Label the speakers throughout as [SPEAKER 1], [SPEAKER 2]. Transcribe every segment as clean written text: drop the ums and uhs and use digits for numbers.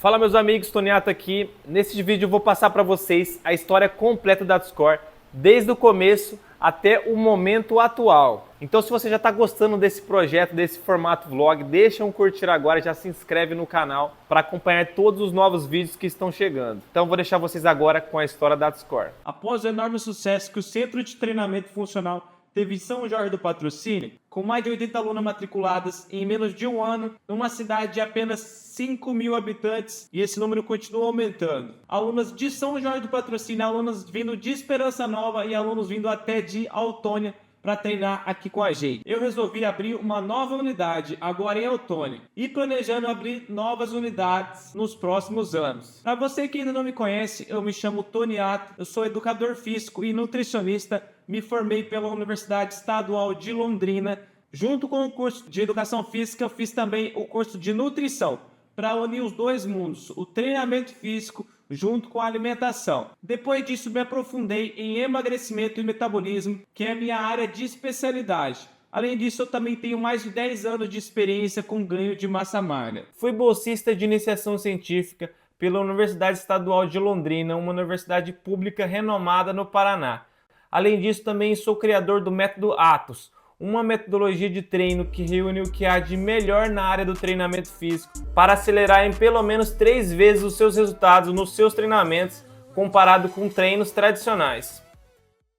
[SPEAKER 1] Fala meus amigos, Toniato aqui. Nesse vídeo eu vou passar para vocês a história completa da ATOSCORE, desde o começo até o momento atual. Então se você já está gostando desse projeto, desse formato vlog, deixa um curtir agora e já se inscreve no canal para acompanhar todos os novos vídeos que estão chegando. Então vou deixar vocês agora com a história da ATOSCORE.
[SPEAKER 2] Após o enorme sucesso que o Centro de Treinamento Funcional teve em São Jorge do Patrocínio, com mais de 80 alunas matriculadas em menos de um ano, numa cidade de apenas 5.000 habitantes, e esse número continua aumentando. Alunas de São Jorge do Patrocínio, alunos vindo de Esperança Nova e alunos vindo até de Autônia para treinar aqui com a gente. Eu resolvi abrir uma nova unidade, agora em Autônia, e planejando abrir novas unidades nos próximos anos. Para você que ainda não me conhece, eu me chamo Toniato, eu sou educador físico e nutricionista, me formei pela Universidade Estadual de Londrina. Junto com o curso de Educação Física, eu fiz também o curso de Nutrição, para unir os dois mundos, o treinamento físico junto com a alimentação. Depois disso, me aprofundei em emagrecimento e metabolismo, que é a minha área de especialidade. Além disso, eu também tenho mais de 10 anos de experiência com ganho de massa magra.
[SPEAKER 1] Fui bolsista de iniciação científica pela Universidade Estadual de Londrina, uma universidade pública renomada no Paraná. Além disso, também sou criador do método ATOS, uma metodologia de treino que reúne o que há de melhor na área do treinamento físico para acelerar em pelo menos 3 vezes os seus resultados nos seus treinamentos comparado com treinos tradicionais.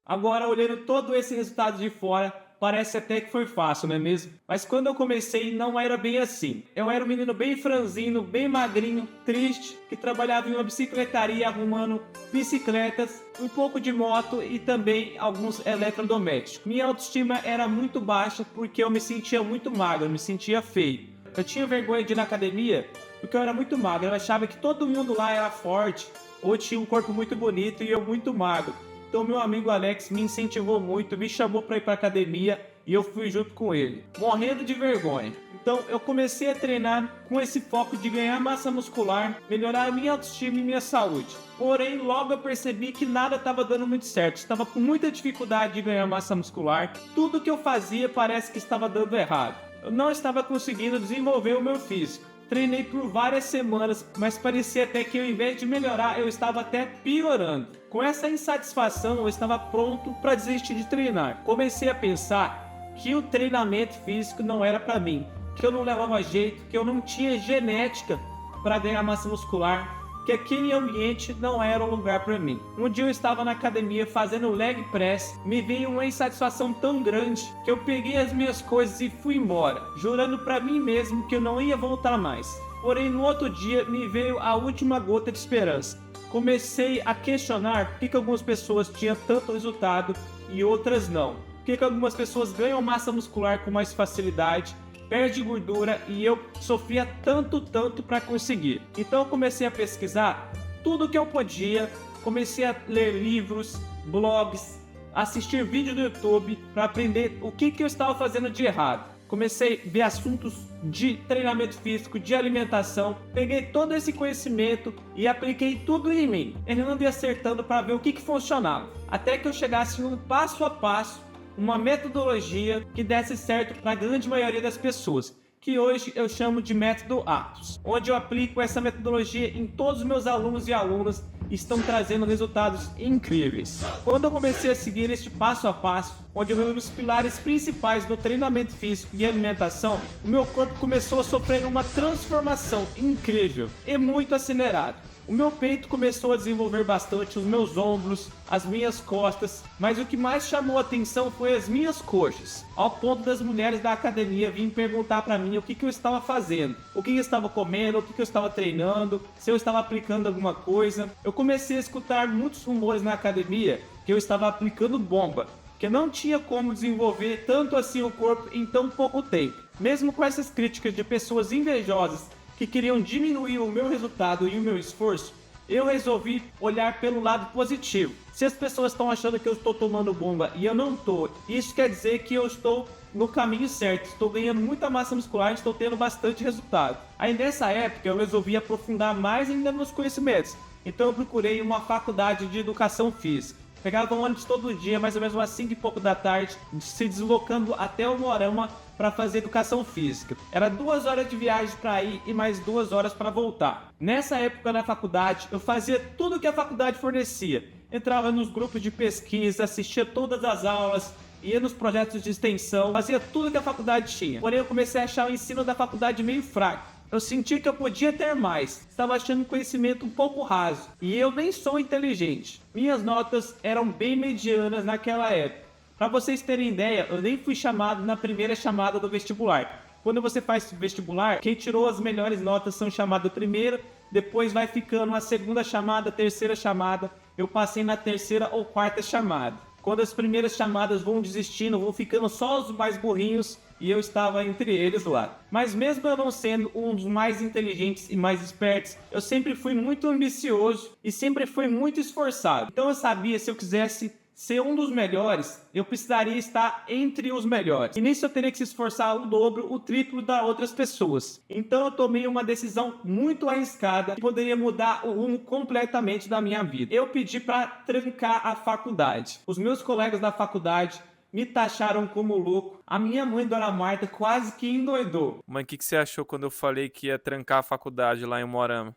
[SPEAKER 2] Agora, olhando todo esse resultado de fora, parece até que foi fácil, não é mesmo? Mas quando eu comecei não era bem assim. Eu era um menino bem franzino, bem magrinho, triste, que trabalhava em uma bicicletaria arrumando bicicletas, um pouco de moto e também alguns eletrodomésticos. Minha autoestima era muito baixa porque eu me sentia muito magro, eu me sentia feio. Eu tinha vergonha de ir na academia porque eu era muito magro. Eu achava que todo mundo lá era forte ou tinha um corpo muito bonito e eu muito magro. Então meu amigo Alex me incentivou muito, me chamou para ir para academia e eu fui junto com ele, morrendo de vergonha. Então eu comecei a treinar com esse foco de ganhar massa muscular, melhorar a minha autoestima e minha saúde. Porém, logo eu percebi que nada estava dando muito certo, estava com muita dificuldade de ganhar massa muscular. Tudo que eu fazia parece que estava dando errado. Eu não estava conseguindo desenvolver o meu físico. Treinei por várias semanas, mas parecia até que ao invés de melhorar, eu estava até piorando. Com essa insatisfação, eu estava pronto para desistir de treinar. Comecei a pensar que o treinamento físico não era para mim, que eu não levava jeito, que eu não tinha genética para ganhar massa muscular, que aquele ambiente não era um lugar para mim. Um dia eu estava na academia fazendo leg press, me veio uma insatisfação tão grande que eu peguei as minhas coisas e fui embora, jurando para mim mesmo que eu não ia voltar mais. Porém, no outro dia me veio a última gota de esperança. Comecei a questionar por que algumas pessoas tinham tanto resultado e outras não. Por que algumas pessoas ganham massa muscular com mais facilidade, perde gordura e eu sofria tanto para conseguir. Então eu comecei a pesquisar tudo que eu podia, comecei a ler livros, blogs, assistir vídeos do YouTube para aprender o que eu estava fazendo de errado. Comecei a ver assuntos de treinamento físico, de alimentação, peguei todo esse conhecimento e apliquei tudo em mim, errando e acertando para ver o que funcionava. Até que eu chegasse em um passo a passo, uma metodologia que desse certo para a grande maioria das pessoas, que hoje eu chamo de método ATOS, onde eu aplico essa metodologia em todos os meus alunos e alunas e estão trazendo resultados incríveis. Quando eu comecei a seguir este passo a passo, onde eu reúno os pilares principais do treinamento físico e alimentação, o meu corpo começou a sofrer uma transformação incrível e muito acelerada. O meu peito começou a desenvolver bastante, os meus ombros, as minhas costas, mas o que mais chamou a atenção foi as minhas coxas, ao ponto das mulheres da academia virem perguntar para mim o que eu estava fazendo, o que eu estava comendo, o que eu estava treinando, se eu estava aplicando alguma coisa. Eu comecei a escutar muitos rumores na academia que eu estava aplicando bomba, que eu não tinha como desenvolver tanto assim o corpo em tão pouco tempo. Mesmo com essas críticas de pessoas invejosas que queriam diminuir o meu resultado e o meu esforço, eu resolvi olhar pelo lado positivo. Se as pessoas estão achando que eu estou tomando bomba e eu não estou, isso quer dizer que eu estou no caminho certo, estou ganhando muita massa muscular e estou tendo bastante resultado. Aí nessa época eu resolvi aprofundar mais ainda meus conhecimentos, então eu procurei uma faculdade de educação física. Pegava um ônibus todo dia, mais ou menos umas 5 e pouco da tarde, se deslocando até o Moarama para fazer educação física. Era 2 horas de viagem para ir e mais 2 horas para voltar. Nessa época na faculdade, eu fazia tudo que a faculdade fornecia. Entrava nos grupos de pesquisa, assistia todas as aulas, ia nos projetos de extensão, fazia tudo que a faculdade tinha. Porém, eu comecei a achar o ensino da faculdade meio fraco. Eu senti que eu podia ter mais, estava achando conhecimento um pouco raso, e eu nem sou inteligente. Minhas notas eram bem medianas naquela época. Para vocês terem ideia, eu nem fui chamado na primeira chamada do vestibular. Quando você faz vestibular, quem tirou as melhores notas são chamados primeiro, depois vai ficando a segunda chamada, a terceira chamada. Eu passei na terceira ou quarta chamada. Quando as primeiras chamadas vão desistindo, vão ficando só os mais burrinhos, e eu estava entre eles lá. Mas mesmo eu não sendo um dos mais inteligentes e mais espertos, eu sempre fui muito ambicioso e sempre fui muito esforçado. Então eu sabia, se eu quisesse ser um dos melhores, eu precisaria estar entre os melhores. E nisso eu teria que se esforçar o dobro, o triplo das outras pessoas. Então eu tomei uma decisão muito arriscada que poderia mudar o rumo completamente da minha vida. Eu pedi para trancar a faculdade. Os meus colegas da faculdade me taxaram como louco. A minha mãe, Dona Marta, quase que endoidou.
[SPEAKER 1] Mãe, o que você achou quando eu falei que ia trancar a faculdade lá em Moarama?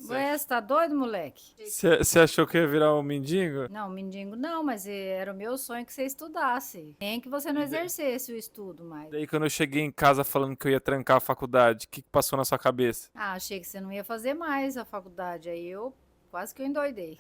[SPEAKER 3] Ué, você tá doido, moleque?
[SPEAKER 1] Você achou que ia virar um mendigo?
[SPEAKER 3] Não, mendigo não, mas era o meu sonho que você estudasse. Nem que você não exercesse o estudo mais.
[SPEAKER 1] Daí quando eu cheguei em casa falando que eu ia trancar a faculdade, o que passou na sua cabeça?
[SPEAKER 3] Ah, achei que você não ia fazer mais a faculdade. Aí eu quase que eu endoidei.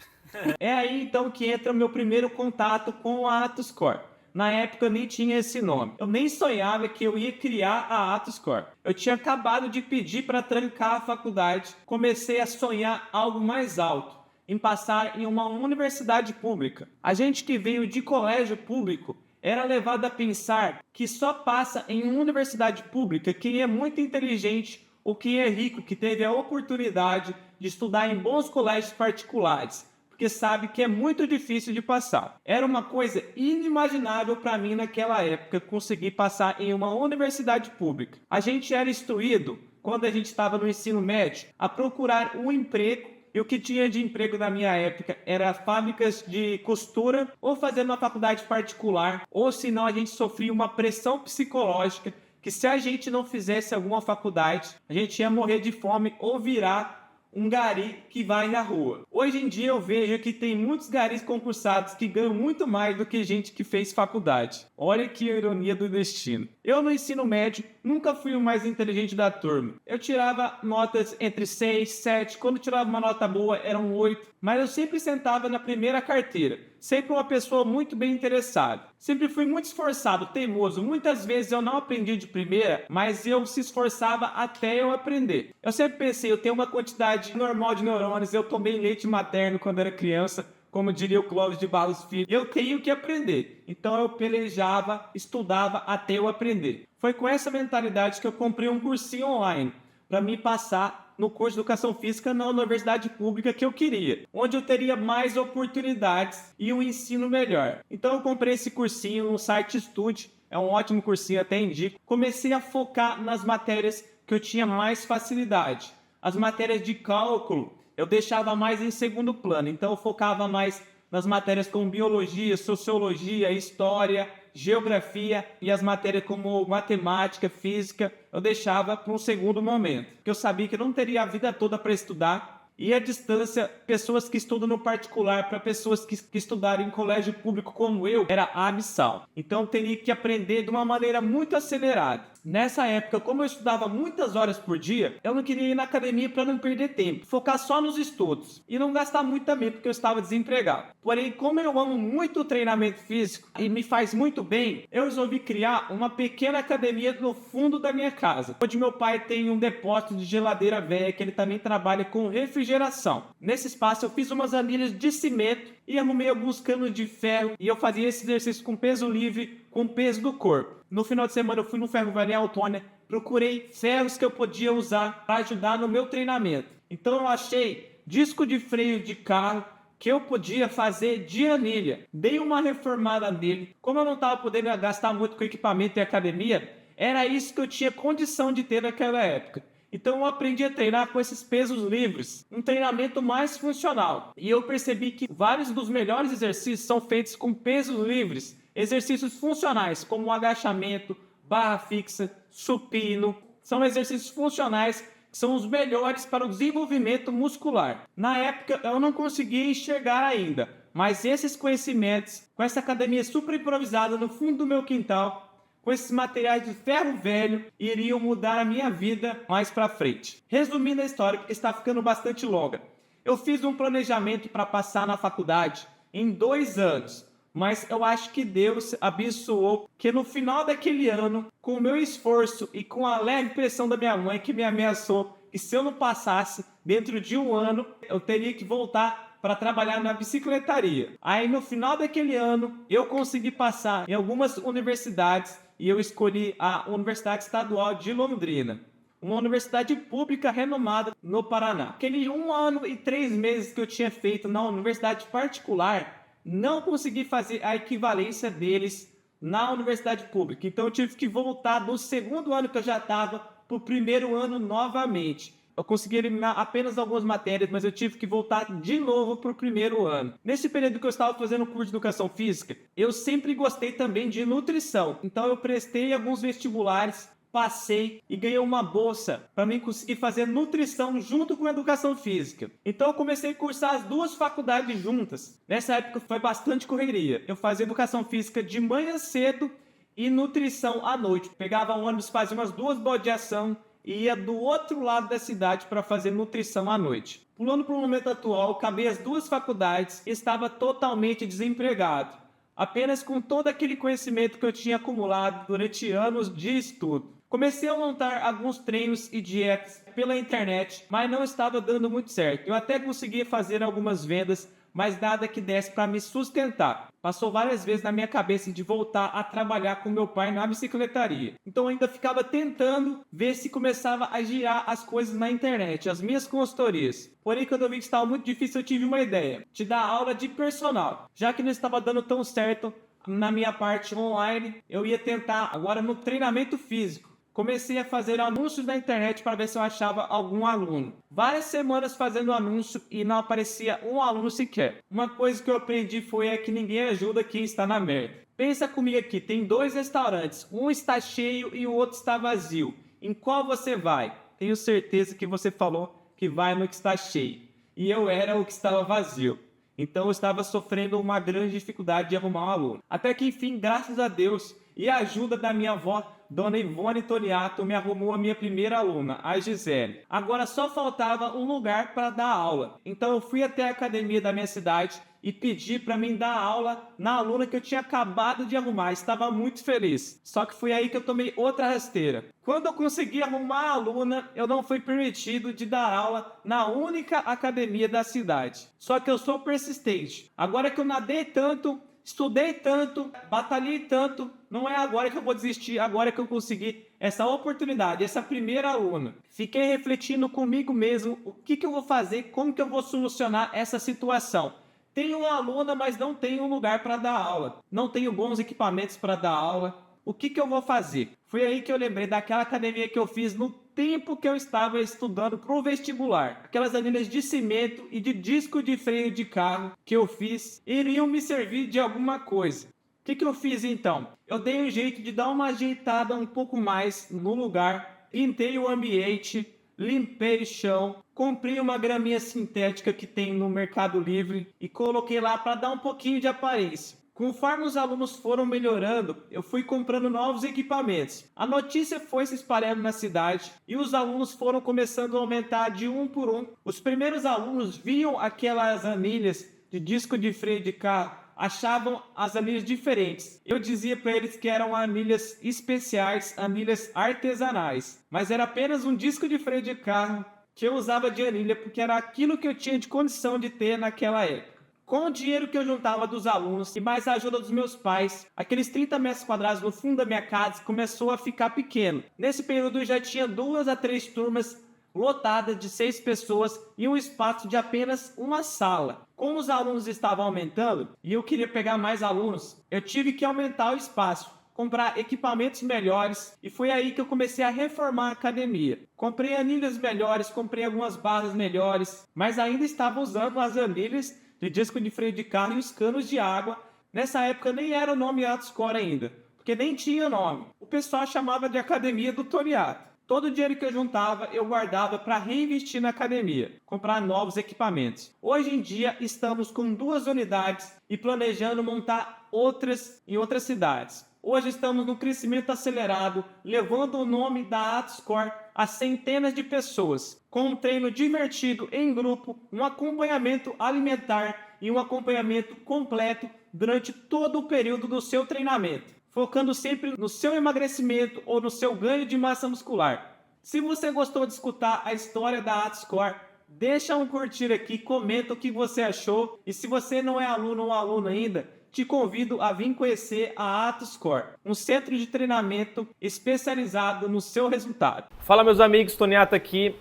[SPEAKER 2] É aí então que entra o meu primeiro contato com a Atos Corp. Na época eu nem tinha esse nome. Eu nem sonhava que eu ia criar a Atos Corp. Eu tinha acabado de pedir para trancar a faculdade. Comecei a sonhar algo mais alto, em passar em uma universidade pública. A gente que veio de colégio público era levado a pensar que só passa em uma universidade pública quem é muito inteligente ou quem é rico, que teve a oportunidade de estudar em bons colégios particulares, porque sabe que é muito difícil de passar. Era uma coisa inimaginável para mim naquela época conseguir passar em uma universidade pública. A gente era instruído, quando a gente estava no ensino médio, a procurar um emprego, e o que tinha de emprego na minha época era fábricas de costura, ou fazendo uma faculdade particular, ou senão a gente sofria uma pressão psicológica, que se a gente não fizesse alguma faculdade, a gente ia morrer de fome ou virar um gari que vai na rua. Hoje em dia eu vejo que tem muitos garis concursados que ganham muito mais do que gente que fez faculdade. Olha que ironia do destino. Eu no ensino médio nunca fui o mais inteligente da turma. Eu tirava notas entre 6, 7, quando tirava uma nota boa eram 8, mas eu sempre sentava na primeira carteira. Sempre uma pessoa muito bem interessada. Sempre fui muito esforçado, teimoso. Muitas vezes eu não aprendi de primeira, mas eu se esforçava até eu aprender. Eu sempre pensei, eu tenho uma quantidade normal de neurônios, eu tomei leite materno quando era criança, como diria o Clóvis de Barros Filho. Eu tenho que aprender. Então eu pelejava, estudava até eu aprender. Foi com essa mentalidade que eu comprei um cursinho online para me passar no curso de Educação Física na universidade pública que eu queria, onde eu teria mais oportunidades e um ensino melhor. Então eu comprei esse cursinho no site Estude, é um ótimo cursinho, até indico. Comecei a focar nas matérias que eu tinha mais facilidade. As matérias de cálculo eu deixava mais em segundo plano, então eu focava mais nas matérias como biologia, sociologia, história, geografia, e as matérias como matemática, física, eu deixava para um segundo momento, porque eu sabia que eu não teria a vida toda para estudar, e a distância, pessoas que estudam no particular para pessoas que estudaram em colégio público como eu, era abissal. Então eu teria que aprender de uma maneira muito acelerada. Nessa época, como eu estudava muitas horas por dia, eu não queria ir na academia para não perder tempo, focar só nos estudos e não gastar muito também, porque eu estava desempregado. Porém, como eu amo muito o treinamento físico e me faz muito bem, eu resolvi criar uma pequena academia no fundo da minha casa, onde meu pai tem um depósito de geladeira velha, que ele também trabalha com refrigeração. Nesse espaço eu fiz umas anilhas de cimento e arrumei alguns canos de ferro, e eu fazia esse exercício com peso livre, com peso do corpo. No final de semana eu fui no Ferroviária Autônia, procurei ferros que eu podia usar para ajudar no meu treinamento. Então eu achei disco de freio de carro que eu podia fazer de anilha. Dei uma reformada nele. Como eu não estava podendo gastar muito com equipamento e academia, era isso que eu tinha condição de ter naquela época. Então eu aprendi a treinar com esses pesos livres, um treinamento mais funcional. E eu percebi que vários dos melhores exercícios são feitos com pesos livres, exercícios funcionais, como o agachamento, barra fixa, supino. São exercícios funcionais que são os melhores para o desenvolvimento muscular. Na época eu não conseguia enxergar ainda, mas esses conhecimentos, com essa academia super improvisada no fundo do meu quintal, com esses materiais de ferro velho, iriam mudar a minha vida mais para frente. Resumindo a história, porque está ficando bastante longa. Eu fiz um planejamento para passar na faculdade em 2 anos, mas eu acho que Deus abençoou que no final daquele ano, com o meu esforço e com a leve pressão da minha mãe que me ameaçou que se eu não passasse dentro de 1 ano, eu teria que voltar para trabalhar na bicicletaria. Aí no final daquele ano, eu consegui passar em algumas universidades e eu escolhi a Universidade Estadual de Londrina, uma universidade pública renomada no Paraná. Aquele 1 ano e 3 meses que eu tinha feito na universidade particular, não consegui fazer a equivalência deles na universidade pública. Então eu tive que voltar do 2º ano que eu já estava para o 1º ano novamente. Eu consegui eliminar apenas algumas matérias, mas eu tive que voltar de novo para o 1º ano. Nesse período que eu estava fazendo o curso de Educação Física, eu sempre gostei também de nutrição. Então eu prestei alguns vestibulares, passei e ganhei uma bolsa para mim conseguir fazer nutrição junto com Educação Física. Então eu comecei a cursar as 2 faculdades juntas. Nessa época foi bastante correria. Eu fazia Educação Física de manhã cedo e nutrição à noite. Pegava um ônibus, fazia umas 2 baldeação e ia do outro lado da cidade para fazer nutrição à noite. Pulando para o momento atual, acabei as 2 faculdades e estava totalmente desempregado, apenas com todo aquele conhecimento que eu tinha acumulado durante anos de estudo. Comecei a montar alguns treinos e dietas pela internet, mas não estava dando muito certo. Eu até conseguia fazer algumas vendas, mas nada que desse para me sustentar. Passou várias vezes na minha cabeça de voltar a trabalhar com meu pai na bicicletaria. Então eu ainda ficava tentando ver se começava a girar as coisas na internet, as minhas consultorias. Porém, quando eu vi que estava muito difícil, eu tive uma ideia: de dar aula de personal. Já que não estava dando tão certo na minha parte online, eu ia tentar agora no treinamento físico. Comecei a fazer anúncios na internet para ver se eu achava algum aluno. Várias semanas fazendo anúncio e não aparecia um aluno sequer. Uma coisa que eu aprendi foi que ninguém ajuda quem está na merda. Pensa comigo aqui, tem 2 restaurantes, um está cheio e o outro está vazio. Em qual você vai? Tenho certeza que você falou que vai no que está cheio. E eu era o que estava vazio. Então eu estava sofrendo uma grande dificuldade de arrumar um aluno. Até que enfim, graças a Deus e a ajuda da minha avó, Dona Ivone Toniato, me arrumou a minha primeira aluna, a Gisele. Agora só faltava um lugar para dar aula. Então eu fui até a academia da minha cidade e pedi para mim dar aula na aluna que eu tinha acabado de arrumar. Estava muito feliz. Só que foi aí que eu tomei outra rasteira. Quando eu consegui arrumar a aluna, eu não fui permitido de dar aula na única academia da cidade. Só que eu sou persistente. Agora que eu nadei tanto, estudei tanto, batalhei tanto, não é agora que eu vou desistir, agora que eu consegui essa oportunidade, essa primeira aluna. Fiquei refletindo comigo mesmo, o que eu vou fazer, como que eu vou solucionar essa situação. Tenho uma aluna, mas não tenho um lugar para dar aula, não tenho bons equipamentos para dar aula. O que eu vou fazer? Foi aí que eu lembrei daquela academia que eu fiz no tempo que eu estava estudando para o vestibular. Aquelas anilhas de cimento e de disco de freio de carro que eu fiz iriam me servir de alguma coisa. O que eu fiz então? Eu dei um jeito de dar uma ajeitada um pouco mais no lugar, pintei o ambiente, limpei o chão, comprei uma graminha sintética que tem no Mercado Livre e coloquei lá para dar um pouquinho de aparência. Conforme os alunos foram melhorando, eu fui comprando novos equipamentos. A notícia foi se espalhando na cidade e os alunos foram começando a aumentar de um por um. Os primeiros alunos viam aquelas anilhas de disco de freio de carro, achavam as anilhas diferentes. Eu dizia para eles que eram anilhas especiais, anilhas artesanais, mas era apenas um disco de freio de carro que eu usava de anilha porque era aquilo que eu tinha de condição de ter naquela época. Com o dinheiro que eu juntava dos alunos e mais a ajuda dos meus pais, aqueles 30 metros quadrados no fundo da minha casa começou a ficar pequeno. Nesse período eu já tinha 2 a 3 turmas lotadas de 6 pessoas e um espaço de apenas uma sala. Como os alunos estavam aumentando e eu queria pegar mais alunos, eu tive que aumentar o espaço. comprar equipamentos melhores e foi aí que eu comecei a reformar a academia. Comprei anilhas melhores, comprei algumas barras melhores, mas ainda estava usando as anilhas de disco de freio de carro e os canos de água. Nessa época nem era o nome AtoScore ainda, porque nem tinha nome. O pessoal chamava de Academia do Tony Ato. Todo o dinheiro que eu juntava, eu guardava para reinvestir na academia, comprar novos equipamentos. Hoje em dia, estamos com 2 unidades e planejando montar outras em outras cidades. Hoje estamos no crescimento acelerado, levando o nome da AtoScore a centenas de pessoas, com um treino divertido em grupo, um acompanhamento alimentar e um acompanhamento completo durante todo o período do seu treinamento, focando sempre no seu emagrecimento ou no seu ganho de massa muscular. Se você gostou de escutar a história da AtoScore, deixa um curtir aqui, comenta o que você achou e se você não é aluno ou aluno ainda, te convido a vir conhecer a AtoScore, um centro de treinamento especializado no seu resultado.
[SPEAKER 1] Fala meus amigos, Tony Ato aqui.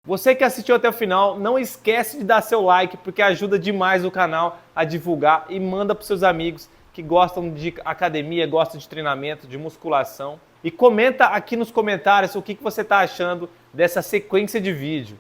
[SPEAKER 1] Você que assistiu até o final, não esquece de dar seu like, porque ajuda demais o canal a divulgar e manda para os seus amigos que gostam de academia, gostam de treinamento, de musculação. E comenta aqui nos comentários o que você está achando dessa sequência de vídeo.